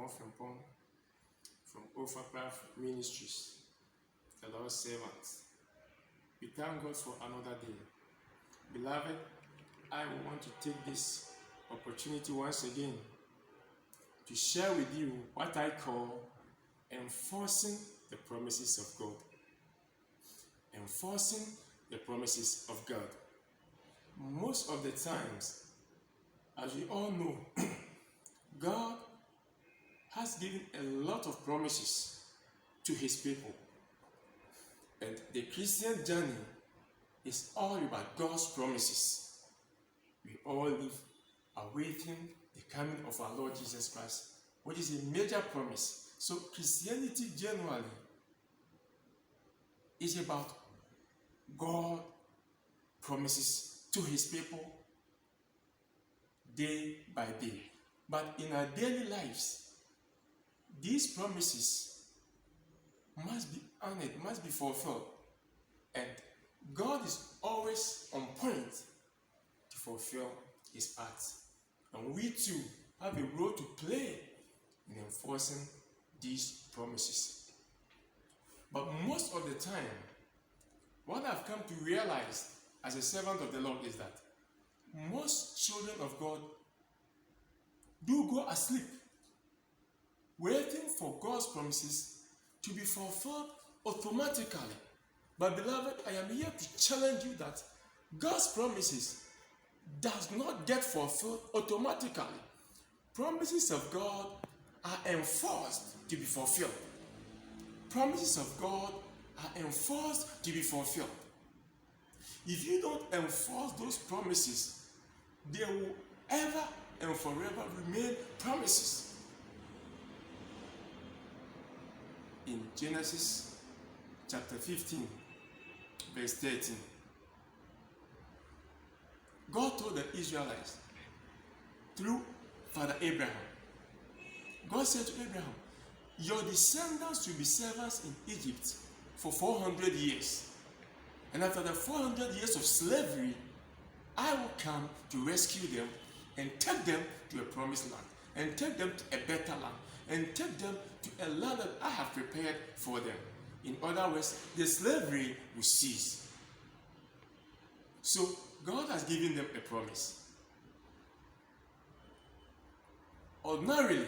Frimpong Frimpong from Overcraft Ministries, the Lord's servants. We thank God for another day. Beloved, I want to take this opportunity once again to share with you what I call enforcing the promises of God. Enforcing the promises of God. Most of the times, as we all know, God has given a lot of promises to his people. And the Christian journey is all about God's promises. We all live awaiting the coming of our Lord Jesus Christ, which is a major promise. So Christianity generally is about God promises to his people day by day. But in our daily lives, these promises must be honored, must be fulfilled. And God is always on point to fulfill his part. And we too have a role to play in enforcing these promises. But most of the time, what I've come to realize as a servant of the Lord is that most children of God do go asleep, waiting for God's promises to be fulfilled automatically. But beloved, I am here to challenge you that God's promises does not get fulfilled automatically. Promises of God are enforced to be fulfilled. Promises of God are enforced to be fulfilled. If you don't enforce those promises, they will ever and forever remain promises. In Genesis chapter 15, verse 13, God told the Israelites through Father Abraham, God said to Abraham, your descendants will be servants in Egypt for 400 years. And after the 400 years of slavery, I will come to rescue them and take them to a promised land, and take them to a better land, and take them to a land that I have prepared for them. In other words, the slavery will cease. So God has given them a promise. Ordinarily,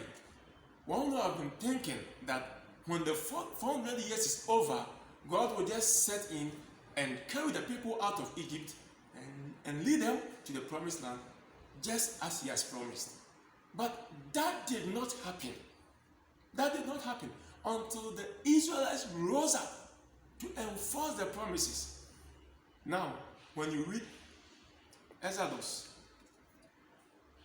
one would have been thinking that when the 400 years is over, God will just set in and carry the people out of Egypt and lead them to the promised land, just as he has promised. But that did not happen. That did not happen until the Israelites rose up to enforce the promises. Now, when you read Exodus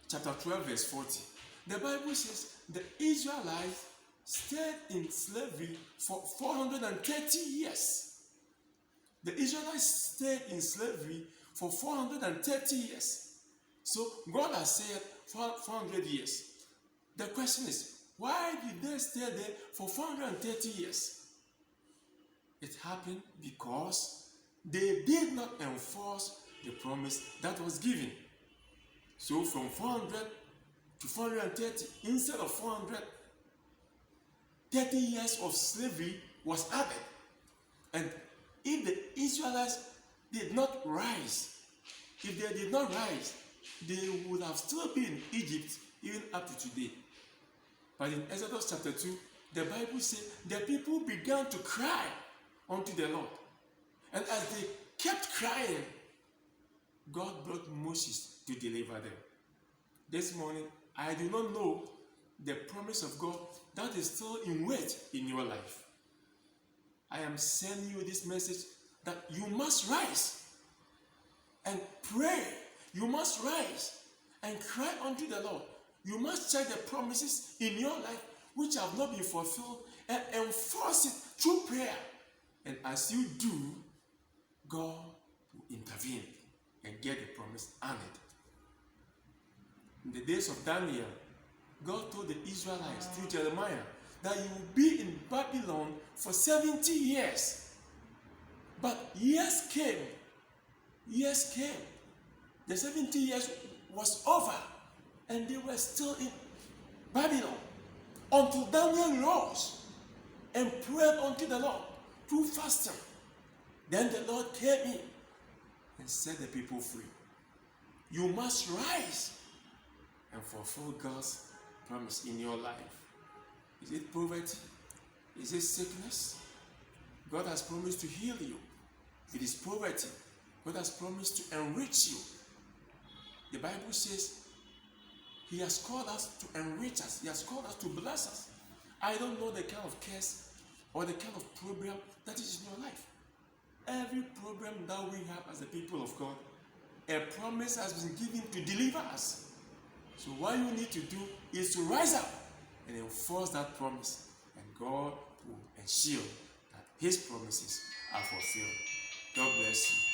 chapter 12, verse 40, the Bible says the Israelites stayed in slavery for 430 years. The Israelites stayed in slavery for 430 years. So God has said 400 years. The question is, why did they stay there for 430 years? It happened because they did not enforce the promise that was given. So from 400 to 430, instead of 400, 30 years of slavery was added. And if the Israelites did not rise, they would have still been in Egypt even up to today. But in Exodus chapter 2, the Bible says the people began to cry unto the Lord. And as they kept crying, God brought Moses to deliver them. This morning, I do not know the promise of God that is still in wait in your life. I am sending you this message that you must rise and pray. You must rise and cry unto the Lord. You must check the promises in your life which have not been fulfilled and enforce it through prayer. And as you do, God will intervene and get the promise honored. In the days of Daniel, God told the Israelites through Jeremiah that you will be in Babylon for 70 years. But years came. The 70 years was over, and they were still in Babylon. until Daniel rose and prayed unto the Lord through fasting. Then the Lord came in and set the people free. You must rise and fulfill God's promise in your life. Is it poverty? Is it sickness? God has promised to heal you. It is poverty. God has promised to enrich you. The Bible says He has called us to enrich us. He has called us to bless us. I don't know the kind of curse or the kind of problem that is in your life. Every problem that we have as the people of God, a promise has been given to deliver us. So what you need to do is to rise up and enforce that promise, and God will ensure that His promises are fulfilled. God bless you.